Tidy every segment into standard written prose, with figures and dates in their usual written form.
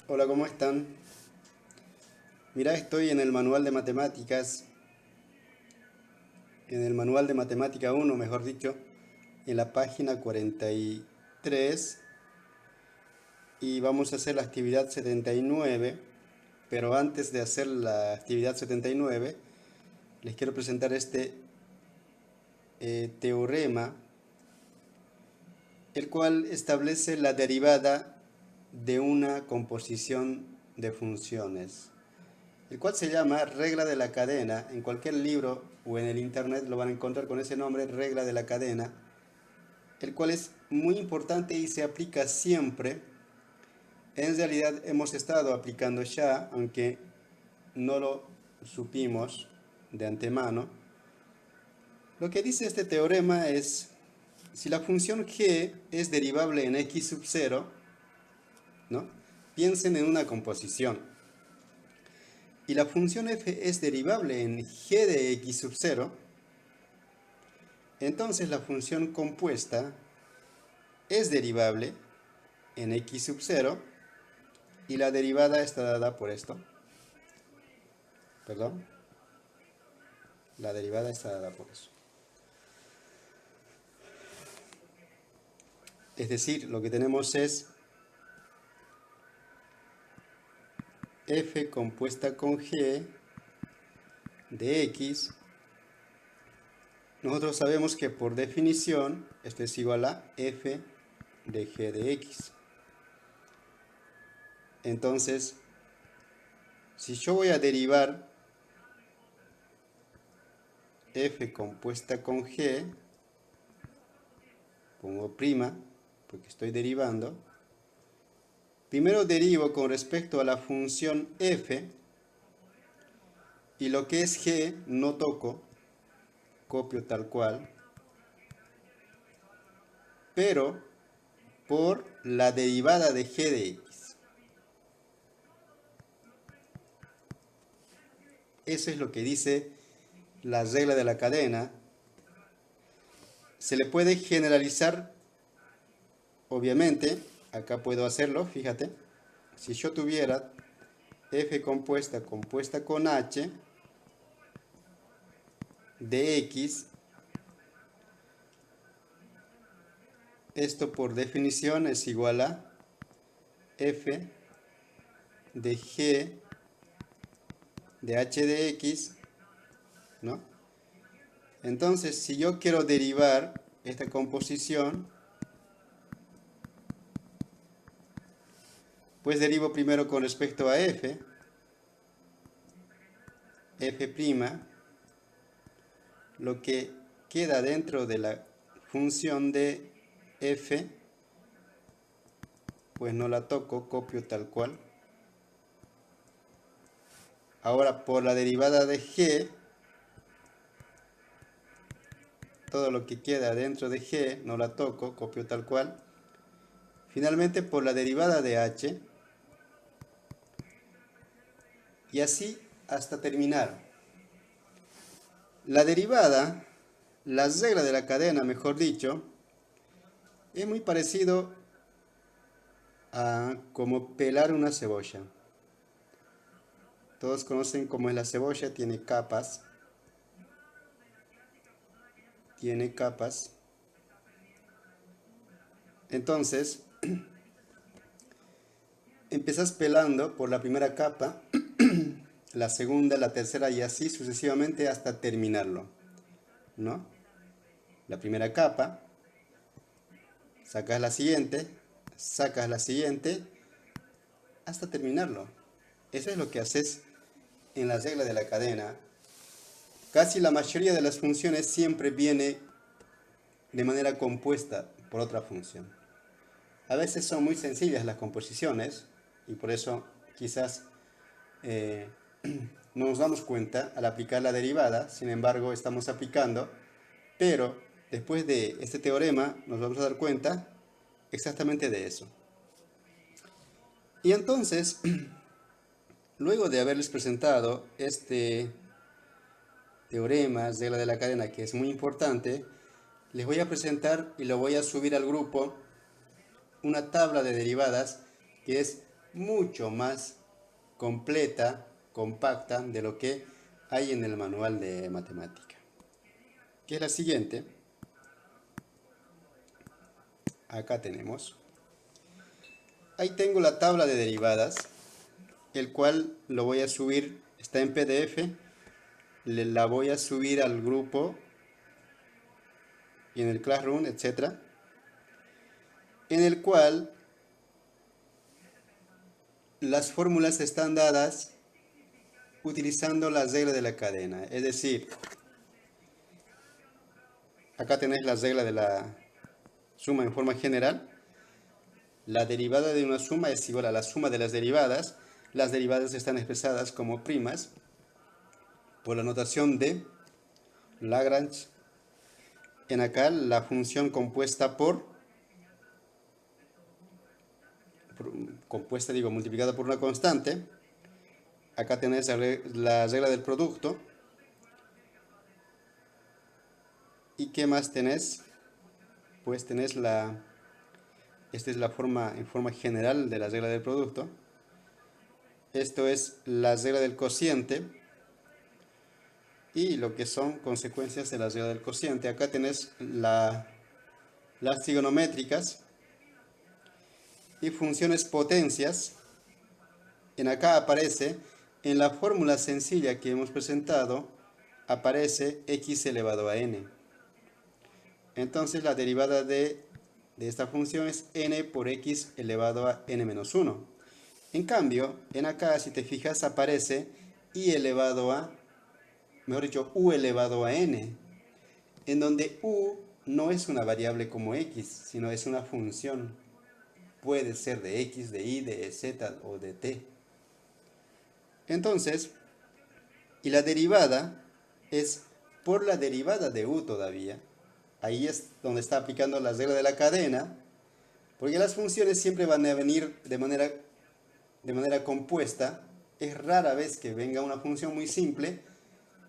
Hola, ¿cómo están? Mira, estoy en el manual de matemáticas, en el manual de matemática 1, mejor dicho, en la página 43 y vamos a hacer la actividad 79, pero antes de hacer la actividad 79, les quiero presentar este teorema, el cual establece la derivada de una composición de funciones, el cual se llama regla de la cadena. En cualquier libro o en el internet lo van a encontrar con ese nombre, regla de la cadena, el cual es muy importante y se aplica siempre. En realidad hemos estado aplicando ya, aunque no lo supimos de antemano. Lo que dice este teorema es, si la función g es derivable en x sub 0, ¿no? Piensen en una composición. Y la función f es derivable en g de x sub 0, entonces la función compuesta es derivable en x sub 0 y la derivada está dada por esto. Perdón. La derivada está dada por eso. Es decir, lo que tenemos es f compuesta con g de x. Nosotros sabemos que por definición esto es igual a f de g de x. Entonces, si yo voy a derivar f compuesta con g, pongo prima porque estoy derivando. Primero derivo con respecto a la función f y lo que es g no toco, copio tal cual, pero por la derivada de g de x. Eso es lo que dice la regla de la cadena. Se le puede generalizar, obviamente, acá puedo hacerlo, fíjate. Si yo tuviera f compuesta con h de x, esto por definición es igual a f de g de h de x, ¿no? Entonces, si yo quiero derivar esta composición, pues derivo primero con respecto a f, f', lo que queda dentro de la función de f, pues no la toco, copio tal cual. Ahora por la derivada de g, todo lo que queda dentro de g no la toco, copio tal cual. Finalmente por la derivada de h, y así hasta terminar. La derivada, la regla de la cadena, mejor dicho, es muy parecido a como pelar una cebolla. Todos conocen cómo es la cebolla, tiene capas. Tiene capas. Entonces, empezás pelando por la primera capa, la segunda, la tercera y así sucesivamente hasta terminarlo, ¿no? La primera capa, sacas la siguiente hasta terminarlo. Eso es lo que haces en la regla de la cadena. Casi la mayoría de las funciones siempre viene de manera compuesta por otra función. A veces son muy sencillas las composiciones y por eso quizás no nos damos cuenta al aplicar la derivada. Sin embargo, estamos aplicando, pero después de este teorema nos vamos a dar cuenta exactamente de eso. Y entonces, luego de haberles presentado este teorema, regla de la cadena, que es muy importante, les voy a presentar y lo voy a subir al grupo una tabla de derivadas que es mucho más completa, compacta de lo que hay en el manual de matemática, que es la siguiente. Acá tenemos. Ahí tengo la tabla de derivadas, el cual lo voy a subir, está en PDF, la voy a subir al grupo y en el Classroom, etcétera, en el cual las fórmulas están dadas utilizando las reglas de la cadena. Es decir, acá tenéis las reglas de la suma en forma general. La derivada de una suma es igual a la suma de las derivadas. Las derivadas están expresadas como primas por la notación de Lagrange. En acá la función multiplicada por una constante. Acá tenés la regla del producto. ¿Y qué más tenés? Pues tenés esta es la forma en forma general de la regla del producto. Esto es la regla del cociente y lo que son consecuencias de la regla del cociente. Acá tenés las trigonométricas y funciones potencias. En acá aparece, en la fórmula sencilla que hemos presentado, aparece x elevado a n. Entonces la derivada de esta función es n por x elevado a n menos 1. En cambio, en acá, si te fijas, aparece u elevado a n, en donde u no es una variable como x, sino es una función. Puede ser de x, de y, de z o de t. Entonces, y la derivada es por la derivada de u todavía. Ahí es donde está aplicando la regla de la cadena, porque las funciones siempre van a venir de manera compuesta. Es rara vez que venga una función muy simple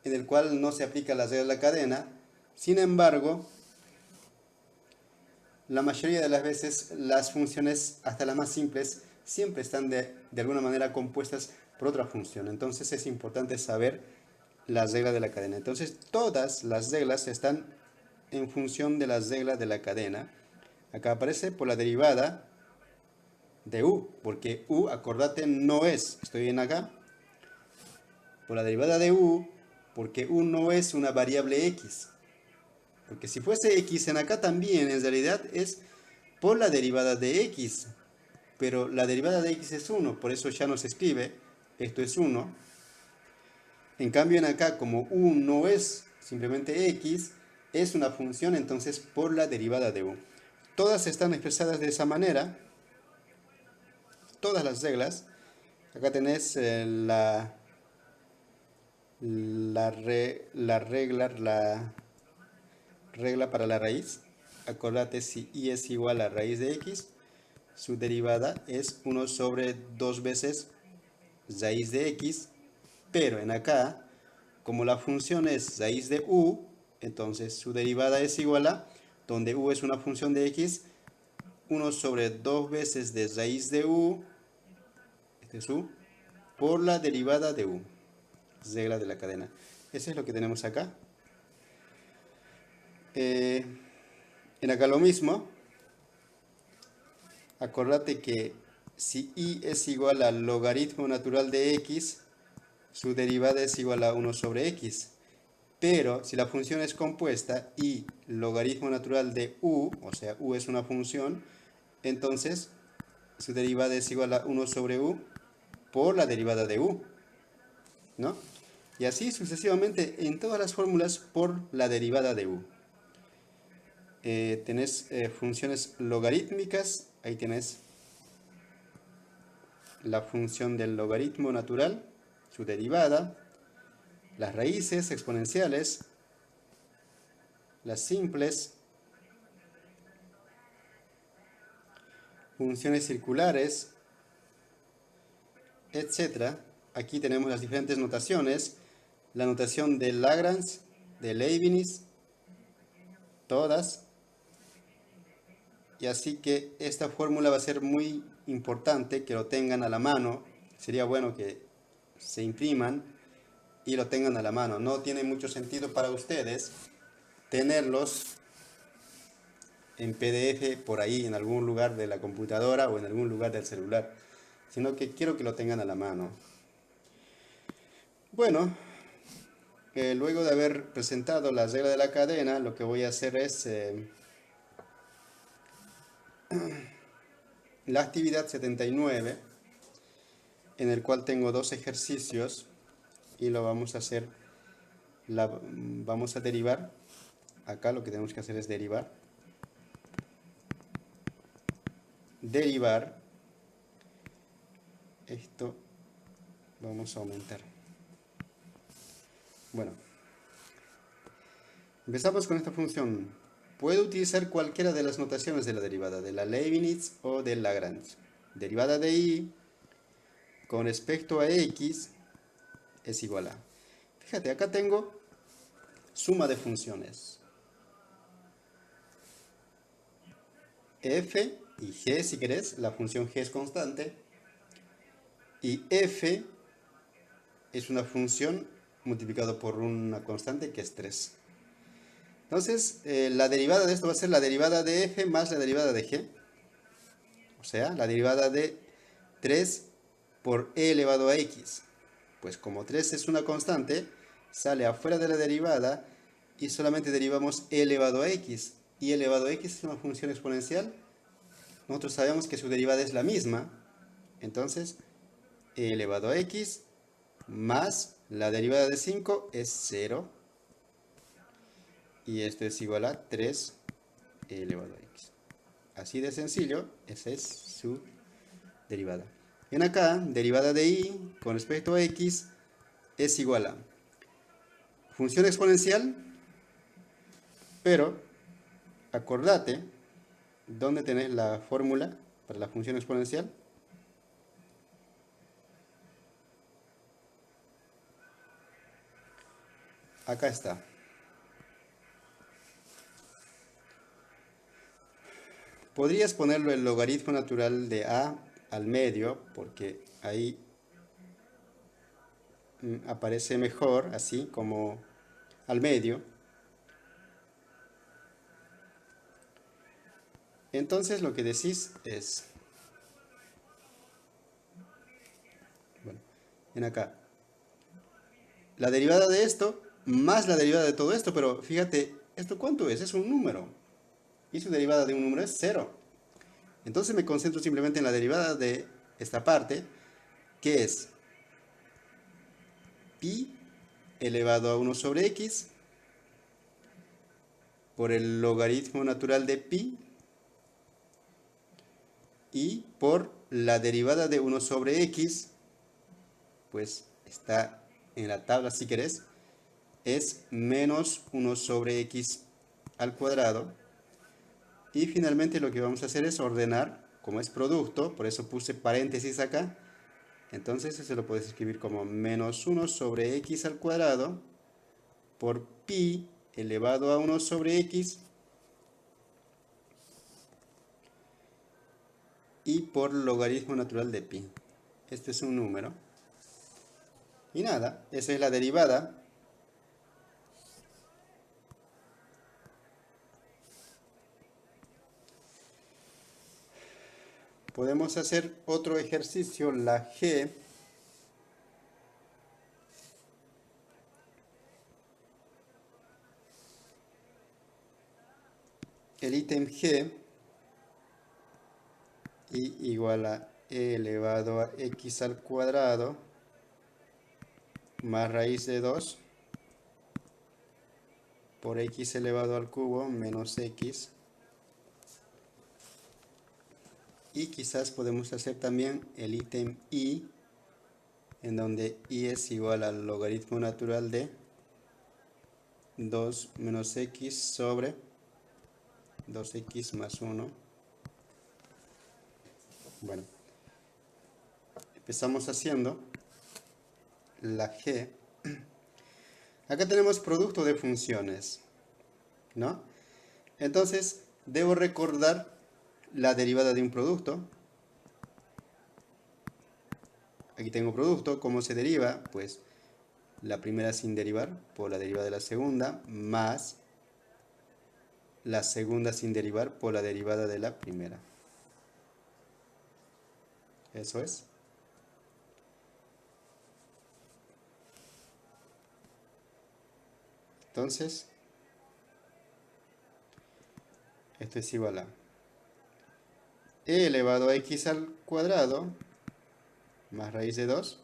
en el cual no se aplica la regla de la cadena. Sin embargo, la mayoría de las veces las funciones, hasta las más simples, siempre están de alguna manera compuestas por otra función. Entonces es importante saber las reglas de la cadena. Entonces todas las reglas están en función de las reglas de la cadena. Acá aparece por la derivada de u, porque u, acordate, no es, estoy bien acá, por la derivada de u, porque u no es una variable x. Porque si fuese x en acá también, en realidad es por la derivada de x. Pero la derivada de x es 1, por eso ya no se escribe, esto es 1. En cambio en acá, como u no es simplemente x, es una función, entonces por la derivada de u. Todas están expresadas de esa manera, todas las reglas. Acá tenés la regla para la raíz. Acordate, si y es igual a raíz de x, su derivada es 1 sobre 2 veces raíz de x, pero en acá, como la función es raíz de u, entonces su derivada es igual a, donde u es una función de x, 1 sobre 2 veces de raíz de u, este es u, por la derivada de u, regla de la cadena. Eso es lo que tenemos acá. En acá lo mismo. Acordate que si y es igual al logaritmo natural de x, su derivada es igual a 1 sobre x. Pero si la función es compuesta y logaritmo natural de u, o sea, u es una función, entonces su derivada es igual a 1 sobre u por la derivada de u, ¿no? Y así sucesivamente en todas las fórmulas por la derivada de u. Tenés funciones logarítmicas, ahí tenés la función del logaritmo natural, su derivada, las raíces exponenciales, las simples, funciones circulares, etc. Aquí tenemos las diferentes notaciones, la notación de Lagrange, de Leibniz, todas. Y así que esta fórmula va a ser muy importante que lo tengan a la mano. Sería bueno que se impriman y lo tengan a la mano. No tiene mucho sentido para ustedes tenerlos en PDF por ahí, en algún lugar de la computadora o en algún lugar del celular, sino que quiero que lo tengan a la mano. Bueno, luego de haber presentado la regla de la cadena, lo que voy a hacer es la actividad 79, en el cual tengo dos ejercicios y lo vamos a hacer, vamos a derivar. Acá lo que tenemos que hacer es derivar. Derivar. Esto vamos a aumentar. Bueno, empezamos con esta función. Puedo utilizar cualquiera de las notaciones de la derivada, de la Leibniz o de Lagrange. Derivada de y con respecto a x es igual a. Fíjate, acá tengo suma de funciones. F y g, si querés, la función g es constante. Y f es una función multiplicado por una constante que es 3. Entonces, la derivada de esto va a ser la derivada de f más la derivada de g. O sea, la derivada de 3 por e elevado a x. Pues como 3 es una constante, sale afuera de la derivada y solamente derivamos e elevado a x. Y elevado a x es una función exponencial. Nosotros sabemos que su derivada es la misma. Entonces, e elevado a x más la derivada de 5 es 0. Y esto es igual a 3 e elevado a x. Así de sencillo, esa es su derivada. Ven acá, derivada de y con respecto a x es igual a función exponencial, pero acordate, ¿dónde tenés la fórmula para la función exponencial? Acá está. Podrías ponerlo el logaritmo natural de a al medio, porque ahí aparece mejor, así como al medio. Entonces lo que decís es, bueno, ven acá, la derivada de esto más la derivada de todo esto, pero fíjate, ¿esto cuánto es? Es un número. Y su derivada de un número es 0. Entonces me concentro simplemente en la derivada de esta parte, que es pi elevado a 1 sobre x por el logaritmo natural de pi y por la derivada de 1 sobre x, pues está en la tabla si querés, es menos 1 sobre x al cuadrado. Y finalmente lo que vamos a hacer es ordenar, como es producto, por eso puse paréntesis acá. Entonces eso lo puedes escribir como menos 1 sobre x al cuadrado por pi elevado a 1 sobre x y por logaritmo natural de pi. Este es un número. Y nada, esa es la derivada. Podemos hacer otro ejercicio, la g. El ítem g y igual a e elevado a x al cuadrado más raíz de 2 por x elevado al cubo menos x. Y quizás podemos hacer también el ítem y, en donde y es igual al logaritmo natural de 2 menos x sobre 2x más 1. Bueno, empezamos haciendo la g. Acá tenemos producto de funciones, ¿no? Entonces, debo recordar la derivada de un producto. aquí tengo producto. ¿Cómo se deriva? Pues la primera sin derivar por la derivada de la segunda, más la segunda sin derivar por la derivada de la primera. Eso es. Entonces, esto es igual a e elevado a x al cuadrado más raíz de 2,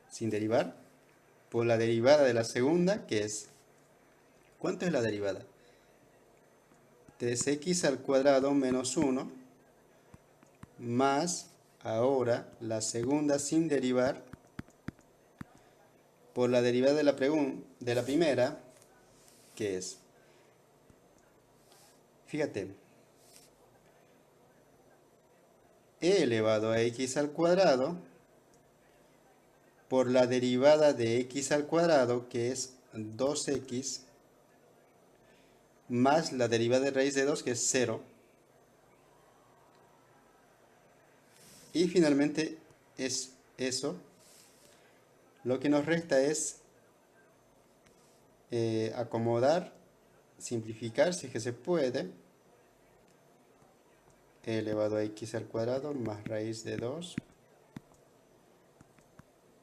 sin derivar, por la derivada de la segunda, que es, ¿cuánto es la derivada? 3x al cuadrado menos 1, más, ahora, la segunda sin derivar, por la derivada de la primera, que es, fíjate, e elevado a x al cuadrado, por la derivada de x al cuadrado, que es 2x, más la derivada de raíz de 2, que es 0. Y finalmente es eso. Lo que nos resta es acomodar, simplificar, si es que se puede. E elevado a x al cuadrado más raíz de 2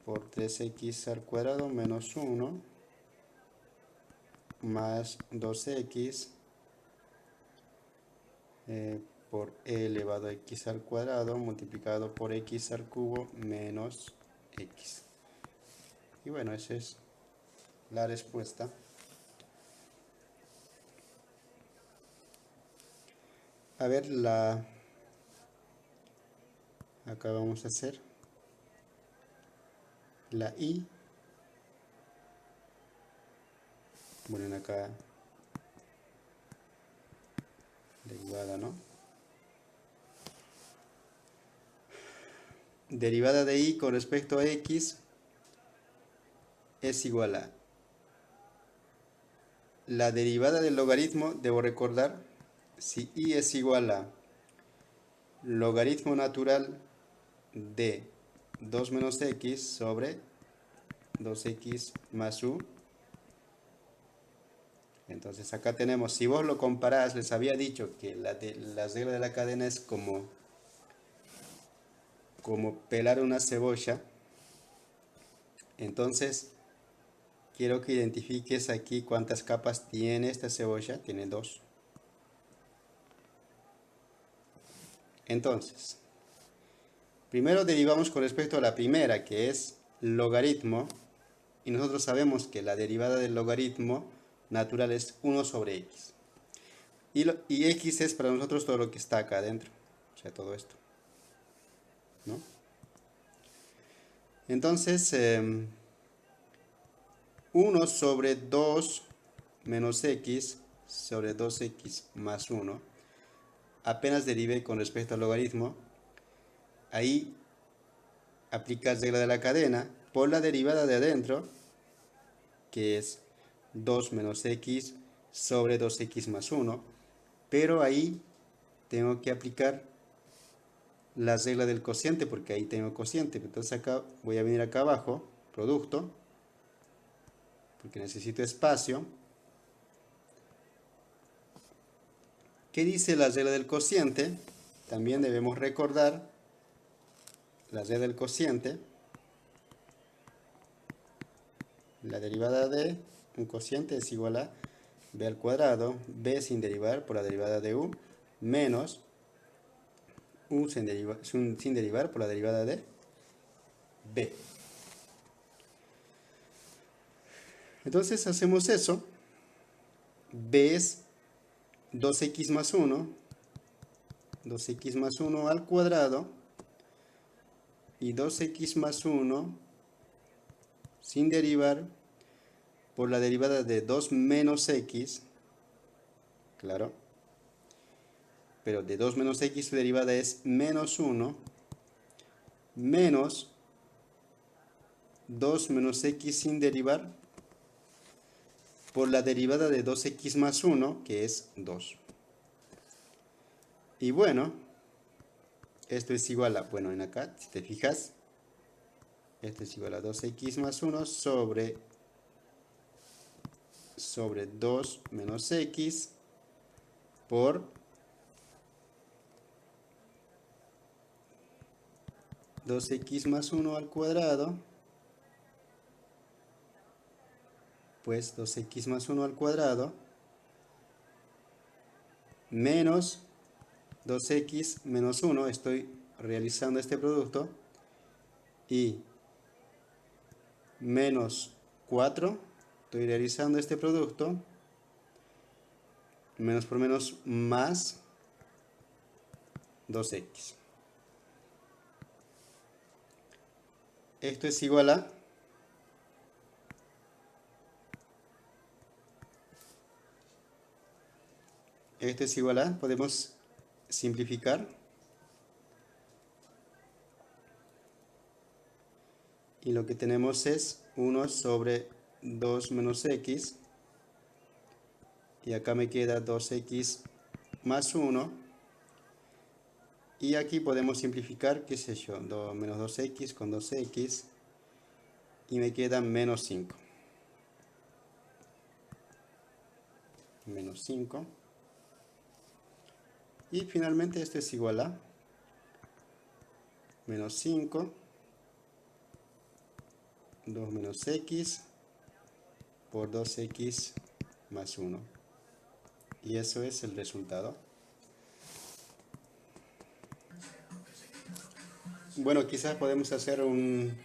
por 3x al cuadrado menos 1 más 2x por e elevado a x al cuadrado multiplicado por x al cubo menos x. Y bueno, esa es la respuesta. A ver, acá vamos a hacer la y. Ponen acá derivada, ¿no? Derivada de y con respecto a x es igual a la derivada del logaritmo. Debo recordar, si y es igual a logaritmo natural de 2 menos x sobre 2x más u. Entonces acá tenemos, si vos lo comparás, les había dicho que la regla de la cadena es como pelar una cebolla. Entonces quiero que identifiques aquí cuántas capas tiene esta cebolla. Tiene 2. Entonces, primero derivamos con respecto a la primera, que es logaritmo. Y nosotros sabemos que la derivada del logaritmo natural es 1 sobre x. Y x es para nosotros todo lo que está acá adentro. O sea, todo esto, ¿no? Entonces, 1 sobre 2 menos x sobre 2x más 1. Apenas derive con respecto al logaritmo. Ahí aplicas regla de la cadena por la derivada de adentro, que es 2 menos x sobre 2x más 1. Pero ahí tengo que aplicar la regla del cociente, porque ahí tengo cociente. Entonces acá voy a venir acá abajo, producto, porque necesito espacio. ¿Qué dice la regla del cociente? También debemos recordar la regla del cociente. La derivada de un cociente es igual a b al cuadrado, b sin derivar por la derivada de u, menos u sin derivar por la derivada de b. Entonces hacemos eso. B es 2x más 1, 2x más 1 al cuadrado, y 2x más 1 sin derivar por la derivada de 2 menos x, claro, pero de 2 menos x su derivada es menos 1, menos 2 menos x sin derivar por la derivada de 2x más 1, que es 2. Y bueno, esto es igual a, bueno, en acá, si te fijas, Esto es igual a 2x más 1 sobre 2 menos x por 2x más 1 al cuadrado, pues 2x más 1 al cuadrado, menos 2x menos 1, estoy realizando este producto, y menos 4, estoy realizando este producto, menos por menos más 2x. Esto es igual a podemos simplificar, y lo que tenemos es 1 sobre 2 menos x, y acá me queda 2x más 1, y aquí podemos simplificar, qué sé yo, menos 2x con 2x, y me queda menos 5. Menos 5. Y finalmente esto es igual a menos 5, 2 menos x por 2x más 1. Y eso es el resultado. Bueno, quizás podemos hacer un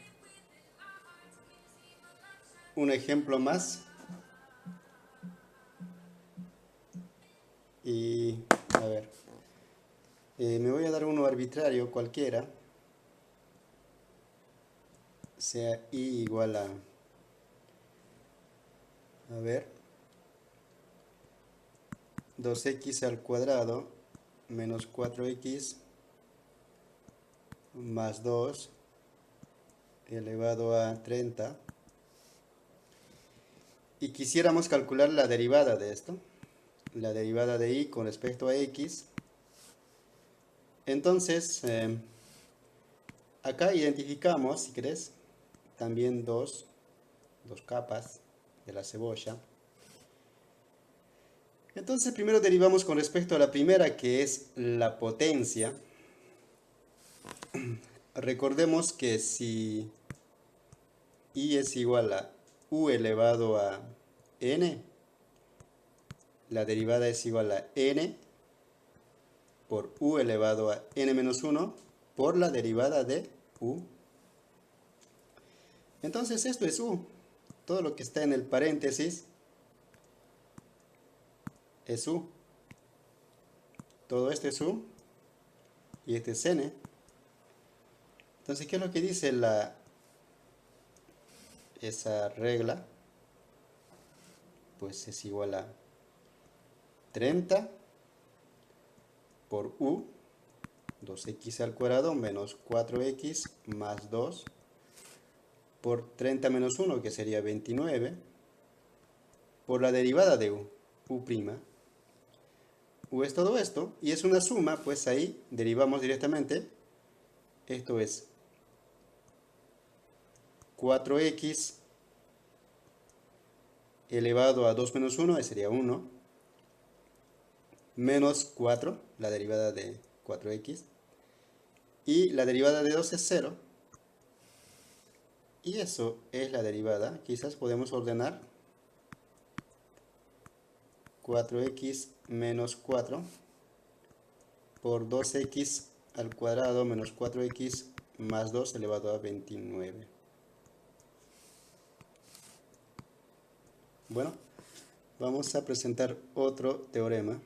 ejemplo más. Y a ver, me voy a dar uno arbitrario cualquiera, sea y igual a ver, 2x al cuadrado menos 4x más 2 elevado a 30. Y quisiéramos calcular la derivada de esto, la derivada de y con respecto a x. Entonces, acá identificamos, si querés, también dos capas de la cebolla. Entonces, primero derivamos con respecto a la primera, que es la potencia. Recordemos que si y es igual a u elevado a n, la derivada es igual a n por u elevado a n menos 1 por la derivada de u. Entonces esto es u. Todo lo que está en el paréntesis es u. Todo esto es u y este es n. Entonces, ¿qué es lo que dice esa regla? Pues es igual a 30 por u, 2x al cuadrado menos 4x más 2 por 30 menos 1, que sería 29, por la derivada de u, u'. U es todo esto, y es una suma, pues ahí derivamos directamente. Esto es 4x elevado a 2 menos 1, sería 1, menos 4, la derivada de 4x, y la derivada de 2 es 0, y eso es la derivada. Quizás podemos ordenar 4x menos 4 por 2x al cuadrado menos 4x más 2 elevado a 29. Bueno, vamos a presentar otro teorema.